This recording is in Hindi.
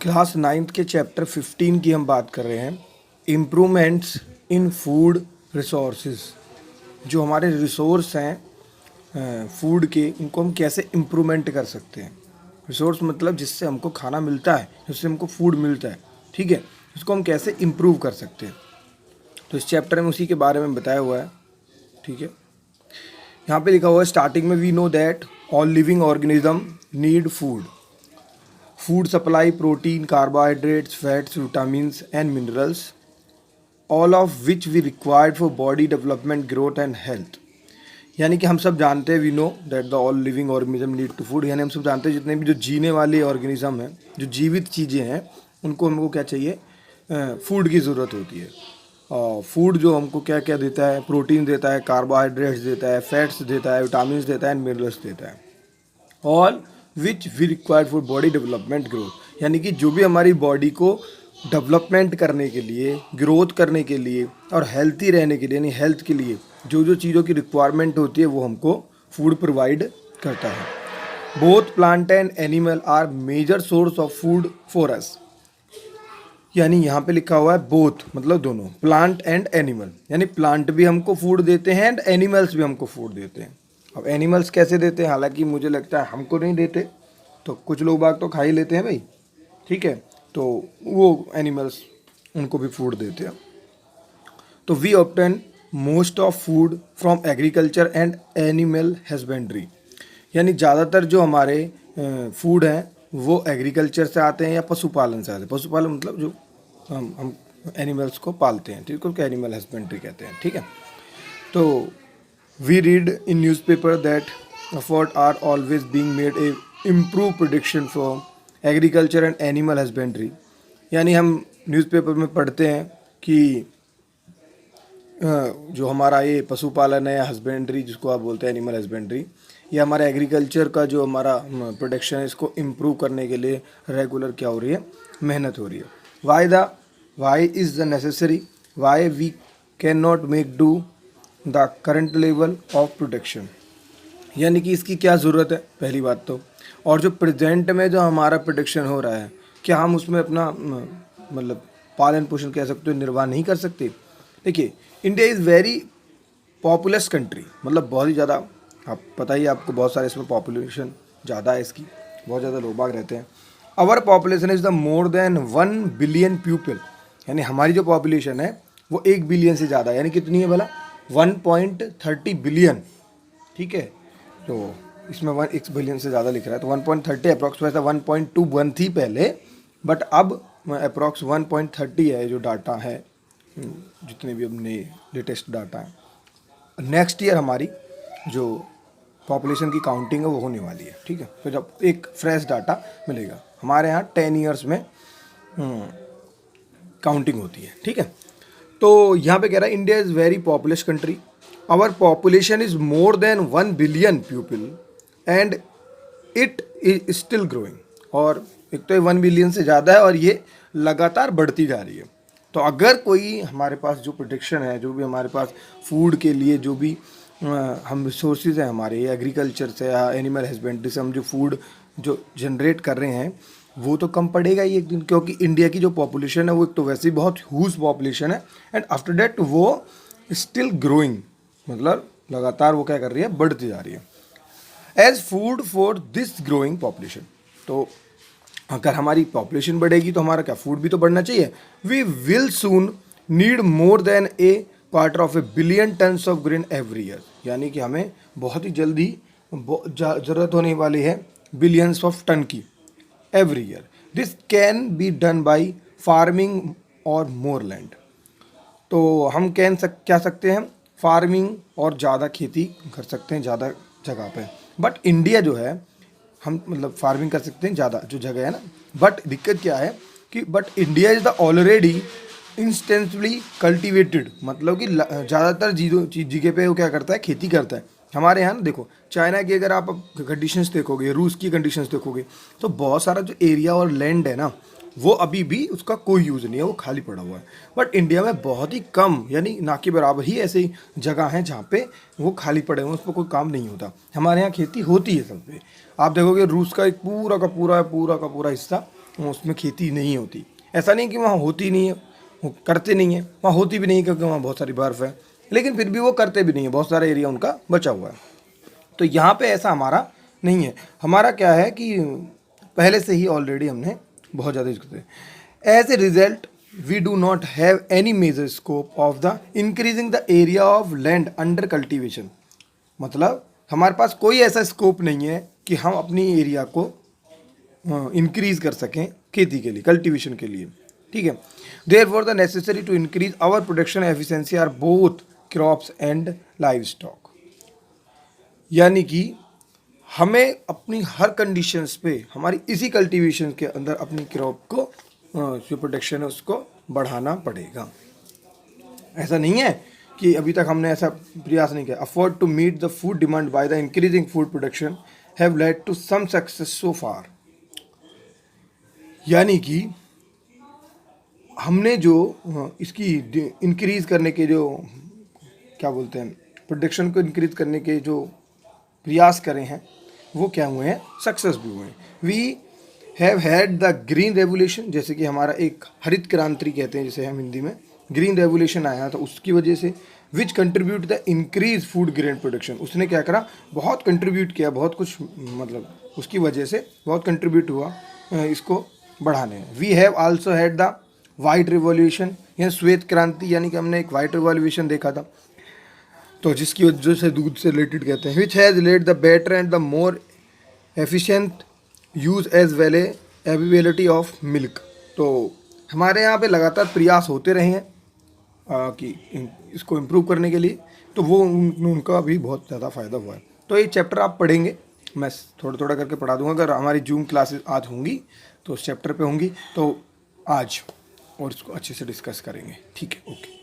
क्लास 9th के चैप्टर 15 की हम बात कर रहे हैं। इम्प्रूवमेंट्स इन फूड रिसोर्सेज। जो हमारे रिसोर्स हैं फूड के, इनको हम कैसे इम्प्रूवमेंट कर सकते हैं। रिसोर्स मतलब जिससे हमको खाना मिलता है, जिससे हमको फूड मिलता है, ठीक है, उसको हम कैसे इम्प्रूव कर सकते हैं। तो इस चैप्टर में उसी के बारे में बताया हुआ है, ठीक है। यहाँ पे लिखा हुआ है स्टार्टिंग में, we know that all living organism need food. Food supply protein, carbohydrates, fats, vitamins and minerals, all of which we required for body development, growth and health। यानी कि हम सब जानते हैं, we know that the all living organism need to food. यानी हम सब जानते हैं जितने भी जो जीने वाले ऑर्गेनिज्म हैं, जो जीवित चीज़ें हैं, उनको हमको क्या चाहिए, फूड की ज़रूरत होती है। और फूड जो हमको क्या क्या देता है, प्रोटीन देता है, कार्बोहाइड्रेट्स देता है, फैट्स देता है, विटामिन देता है एंड मिनरल्स देता है। All which we required for body development growth. यानी कि जो भी हमारी बॉडी को डेवलपमेंट करने के लिए, ग्रोथ करने के लिए और हेल्थी रहने के लिए, यानी हेल्थ के लिए जो जो चीज़ों की रिक्वायरमेंट होती है वो हमको फूड प्रोवाइड करता है। Both plant and animal are major source of food for us. यानी यहाँ पे लिखा हुआ है बोथ, मतलब दोनों, प्लांट एंड एनिमल। यानी प्लांट भी हमको फूड देते हैं एंड एनिमल्स भी हमको फूड देते हैं। अब एनिमल्स कैसे देते हैं, हालांकि मुझे लगता है हमको नहीं देते, तो कुछ लोग बाग तो खा ही लेते हैं भाई, ठीक है, तो वो एनिमल्स उनको भी फूड देते हैं। तो we obtain most of food from agriculture and animal husbandry. यानी ज़्यादातर जो हमारे फूड हैं वो एग्रीकल्चर से आते हैं या पशुपालन से आते हैं। पशुपालन मतलब जो हम एनिमल्स को पालते हैं, ठीक है, उसको एनिमल हस्बेंड्री कहते हैं, ठीक है। तो we read in newspaper that effort are always being made a improve prediction from agriculture and animal husbandry। यानी हम न्यूज़पेपर में पढ़ते हैं कि जो हमारा ये पशुपालन है या हस्बेंड्री, जिसको आप बोलते हैं एनिमल हस्बेंड्री, ये हमारा एग्रीकल्चर का जो हमारा प्रोडक्शन है, इसको इम्प्रूव करने के लिए रेगुलर क्या हो रही है, मेहनत हो रही है। Why is the necessary, why we can not make do the current level of protection. यानी कि इसकी क्या ज़रूरत है, पहली बात तो, और जो प्रेजेंट में जो हमारा प्रोटेक्शन हो रहा है, क्या हम उसमें अपना मतलब पालन पोषण कह सकते हो, निर्वाह नहीं कर सकते। देखिए, India is very populous country, मतलब बहुत ही ज़्यादा, आप पता ही आपको, बहुत सारे इसमें पॉपुलेशन ज़्यादा है इसकी, बहुत ज़्यादा लोग बाग रहते हैं। Our population is the more than 1 billion people. यानी हमारी जो पॉपुलेशन है वो 1 बिलियन से ज़्यादा, यानी कितनी है भला, 1.30 बिलियन, ठीक है। तो इसमें 1 बिलियन से ज़्यादा लिख रहा है, तो 1.30 अप्रॉक्स, वैसा 1.21 थी पहले, बट अब अप्रॉक्स 1.30 है जो डाटा है, जितने भी अपने लेटेस्ट डाटा है। नेक्स्ट ईयर हमारी जो पॉपुलेशन की काउंटिंग है वो होने वाली है, ठीक है। तो जब एक फ्रेश डाटा मिलेगा, हमारे यहाँ 10 ईयर्स में काउंटिंग होती है, ठीक है। तो यहाँ पे कह रहा है India is very populous country, our population is more than 1 billion people and it is still growing. और एक तो 1 बिलियन से ज़्यादा है और ये लगातार बढ़ती जा रही है। तो अगर कोई हमारे पास जो प्रोटेक्शन है, जो भी हमारे पास फूड के लिए जो भी हम रिसोर्सेज हैं हमारे, एग्रीकल्चर से या एनिमल हस्बेंड्री से हम जो फूड जो जनरेट कर रहे हैं, वो तो कम पड़ेगा ही एक दिन, क्योंकि इंडिया की जो पॉपुलेशन है वो एक तो वैसे ही बहुत ह्यूज पॉपुलेशन है, एंड आफ्टर दैट वो स्टिल ग्रोइंग, मतलब लगातार वो क्या कर रही है, बढ़ती जा रही है। As food for this growing population, तो अगर हमारी पॉपुलेशन बढ़ेगी तो हमारा क्या, फूड भी तो बढ़ना चाहिए। We will soon need more than a quarter of a billion tons of grain every year. यानी कि हमें बहुत ही जल्दी ज़रूरत होने वाली है बिलियंस ऑफ टन की every year. This can be done by farming और मोर लैंड। तो हम क्या सकते हैं, फार्मिंग और ज़्यादा खेती कर सकते हैं ज़्यादा जगह पे। बट इंडिया जो है, हम मतलब फार्मिंग कर सकते हैं ज़्यादा जो जगह है ना, बट दिक्कत क्या है कि but India is the already instantly cultivated, मतलब कि ज़्यादातर जगह पे वो क्या करता है, खेती करता है। हमारे यहाँ ना देखो, चाइना की अगर आप कंडीशंस देखोगे, रूस की कंडीशंस देखोगे, तो बहुत सारा जो एरिया और लैंड है ना, वो अभी भी उसका कोई यूज़ नहीं है, वो खाली पड़ा हुआ है। बट इंडिया में बहुत ही कम, यानी ना के बराबर ही ऐसी जगह हैं जहाँ पे वो खाली पड़े हुए, उस पर कोई काम नहीं होता। हमारे यहाँ खेती होती है सब पे। आप देखोगे रूस का एक पूरा का पूरा हिस्सा उसमें खेती नहीं होती। ऐसा नहीं कि वहाँ होती नहीं है, वो करते नहीं है, वहाँ होती भी नहीं है क्योंकि वहाँ बहुत सारी बर्फ़ है, लेकिन फिर भी वो करते भी नहीं है, बहुत सारा एरिया उनका बचा हुआ है। तो यहाँ पे ऐसा हमारा नहीं है। हमारा क्या है कि पहले से ही ऑलरेडी हमने बहुत ज़्यादा यूज़ करते हैं। As a result we do not have any major scope of the increasing the area of land under cultivation. मतलब हमारे पास कोई ऐसा स्कोप नहीं है कि हम अपनी एरिया को इंक्रीज कर सकें खेती के लिए, कल्टीवेशन के लिए, ठीक है। Therefore the necessary to increase our production efficiency are both crops and livestock. यानी कि हमें अपनी हर कंडीशंस पे हमारी इसी कल्टीवेशन के अंदर अपनी क्रॉप को जो प्रोडक्शन है उसको बढ़ाना पड़ेगा। ऐसा नहीं है कि अभी तक हमने ऐसा प्रयास नहीं किया। Afford to meet the food demand by the increasing food production have led to some success so far. यानी कि हमने जो इसकी इंक्रीज करने के जो क्या बोलते हैं प्रोडक्शन को इंक्रीज करने के जो प्रयास करे हैं वो क्या हुए हैं, सक्सेस भी हुए हैं। We have had the green revolution, जैसे कि हमारा एक हरित क्रांति कहते हैं जिसे हम हिंदी में, ग्रीन रेवोल्यूशन आया तो उसकी वजह से which contribute the increase food grain production, उसने क्या करा, बहुत कंट्रीब्यूट किया, बहुत कुछ मतलब उसकी वजह से बहुत कंट्रीब्यूट हुआ इसको बढ़ाने में। We have also had the white revolution या श्वेत क्रांति, यानी कि हमने एक वाइट रिवॉल्यूशन देखा था तो जिसकी वजह से दूध से रिलेटेड कहते हैं। Which has led the better and the more efficient use as well availability of milk. तो हमारे यहाँ पे लगातार प्रयास होते रहे हैं कि इसको इम्प्रूव करने के लिए, तो वो उनका भी बहुत ज़्यादा फ़ायदा हुआ है। तो ये चैप्टर आप पढ़ेंगे, मैं थोड़ा थोड़ा करके पढ़ा दूंगा। अगर हमारी जूम क्लासेस आज होंगी तो उस चैप्टर पे होंगी तो आज और इसको अच्छे से डिस्कस करेंगे, ठीक है, ओके।